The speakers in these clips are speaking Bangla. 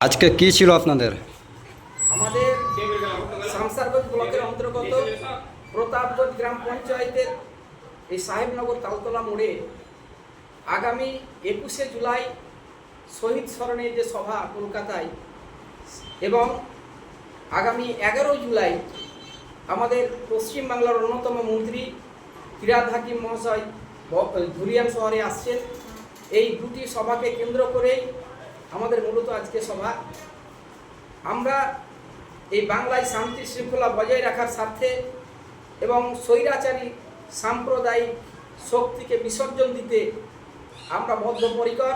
আজকে কি ছিল আপনাদের? আমাদের শামসারগঞ্জ ব্লকের অন্তর্গত প্রতাপগঞ্জ গ্রাম পঞ্চায়েতের এই সাহেবনগর তালতলা মোড়ে আগামী 21শে জুলাই শহীদ স্মরণে যে সভা কলকাতায় এবং আগামী 11 জুলাই আমাদের পশ্চিমবাংলার অন্যতম মন্ত্রী ফিরহাদ হাকিম মহাশয় ধুলিয়ান শহরে আসছেন। এই দুটি সভাকে কেন্দ্র করেই আমাদের মূলত আজকে সভা। আমরা এই বাংলায় শান্তি শৃঙ্খলা বজায় রাখার স্বার্থে এবং স্বৈরাচারী সাম্প্রদায়িক শক্তিকে বিসর্জন দিতে আমরা বদ্ধপরিকর।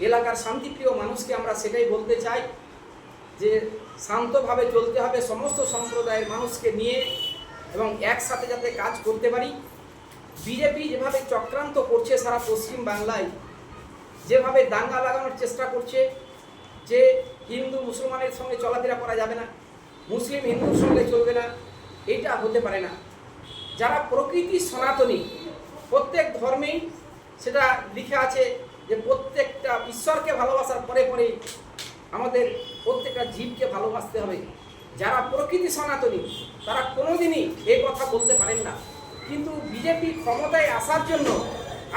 এলাকার শান্তিপ্রিয় মানুষকে আমরা সেটাই বলতে চাই যে শান্তভাবে চলতে হবে, সমস্ত সম্প্রদায়ের মানুষকে নিয়ে এবং একসাথে যাতে কাজ করতে পারি। বিজেপি যেভাবে চক্রান্ত করছে সারা পশ্চিম বাংলায়, যেভাবে দাঙ্গা লাগানোর চেষ্টা করছে যে হিন্দু মুসলমানের সঙ্গে চলাফেরা করা যাবে না, মুসলিম হিন্দুর সঙ্গে চলবে না, এটা হতে পারে না। যারা প্রকৃতি সনাতনী, প্রত্যেক ধর্মেই সেটা লিখে আছে যে প্রত্যেকটা ঈশ্বরকে ভালোবাসার পরে পরেই আমাদের প্রত্যেকটা জীবকে ভালোবাসতে হবে। যারা প্রকৃতি সনাতনী তারা কোনোদিনই এই কথা বলতে পারেন না, কিন্তু বিজেপি ক্ষমতায় আসার জন্য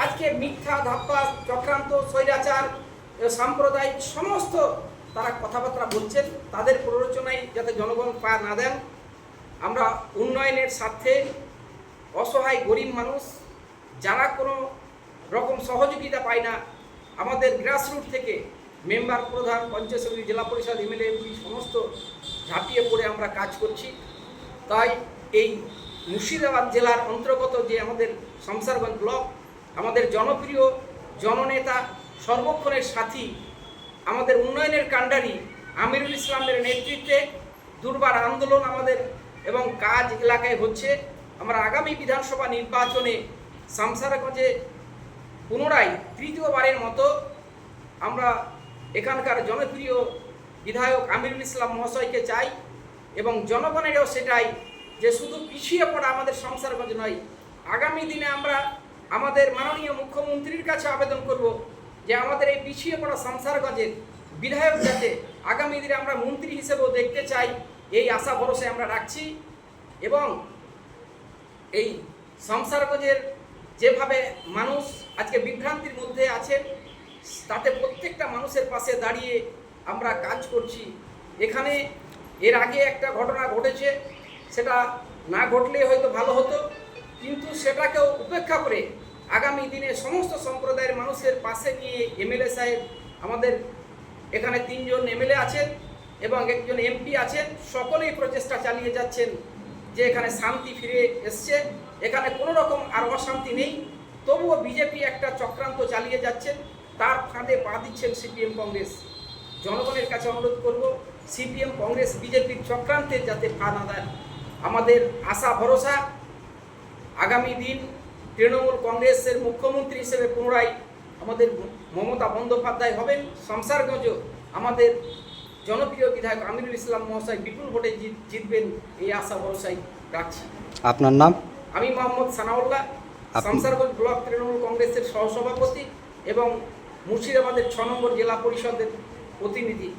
আজকে মিথ্যা ধাপ্পা চক্রান্ত স্বৈরাচার সাম্প্রদায়িক সমস্ত তারা কথাবার্তা বলছেন। তাদের প্ররোচনায় যাতে জনগণ পা না দেন। আমরা উন্নয়নের স্বার্থে অসহায় গরিব মানুষ যারা কোনো রকম সহযোগিতা পায় না, আমাদের গ্রাসরুট থেকে মেম্বার, প্রধান, পঞ্চায়েত সমিতি, জেলা পরিষদ, এমএলএ, এমপি সমস্ত ঝাঁপিয়ে পড়ে আমরা কাজ করছি। তাই এই মুর্শিদাবাদ জেলার অন্তর্গত যে আমাদের শামসারগঞ্জ ব্লক, আমাদের জনপ্রিয় জননেতা, সর্বক্ষণের সাথী, আমাদের উন্নয়নের কাণ্ডারি আমিরুল ইসলামের নেতৃত্বে দুর্বার আন্দোলন আমাদের এবং কাজ এলাকায় হচ্ছে। আমরা আগামী বিধানসভা নির্বাচনে শামসারগঞ্জে পুনরায় তৃতীয়বারের মতো আমরা এখানকার জনপ্রিয় বিধায়ক আমিরুল ইসলাম মহাশয়কে চাই এবং জনগণেরও সেটাই যে শুধু পিছিয়ে পড়া আমাদের শামসারগঞ্জ নয়, আগামী দিনে আমরা আমাদের মাননীয় মুখ্যমন্ত্রীর কাছে আবেদন করব যে আমাদের এই পিছিয়ে পড়া শামসারগঞ্জের বিধায়ক যাতে আগামী দিনে আমরা মন্ত্রী হিসেবেও দেখতে চাই, এই আশা ভরসায় আমরা রাখছি। এবং এই শামসারগঞ্জের যেভাবে মানুষ আজকে বিভ্রান্তির মধ্যে আছেন, তাতে প্রত্যেকটা মানুষের পাশে দাঁড়িয়ে আমরা কাজ করছি। এখানে এর আগে একটা ঘটনা ঘটেছে, সেটা না ঘটলে হয়তো ভালো হতো, কিন্তু সেটাকেও উপেক্ষা করে আগামী দিনে সমস্ত সম্প্রদায়ের মানুষের পাশে নিয়ে এমএলএ সাহেব, আমাদের এখানে 3 জন এমএলএ আছেন এবং একজন এমপি আছেন, সকলেই প্রচেষ্টা চালিয়ে যাচ্ছেন যে এখানে শান্তি ফিরে এসছে, এখানে কোনো রকম আর অশান্তি নেই। তবুও বিজেপি একটা চক্রান্ত চালিয়ে যাচ্ছেন, তার ফাঁদে পা দিচ্ছেন সিপিএম কংগ্রেস। জনগণের কাছে অনুরোধ করব, সিপিএম কংগ্রেস বিজেপির চক্রান্তের যাতে পা না দেয়। আমাদের আশা ভরসা আগামী দিন তৃণমূল কংগ্রেসের মুখ্যমন্ত্রী হিসেবে পুনরায় আমাদের মমতা বন্দ্যোপাধ্যায় হবেন। শামসারগঞ্জও আমাদের জনপ্রিয় বিধায়ক আমিরুল ইসলাম মহাশয় বিপুল ভোটে জিতবেন, এই আশা ভরসায় রাখছি। আপনার নাম? আমি মোহাম্মদ সানাউল্লাহ, শামসারগঞ্জ ব্লক তৃণমূল কংগ্রেসের সহসভাপতি এবং মুর্শিদাবাদের 6 নম্বর জেলা পরিষদের প্রতিনিধি।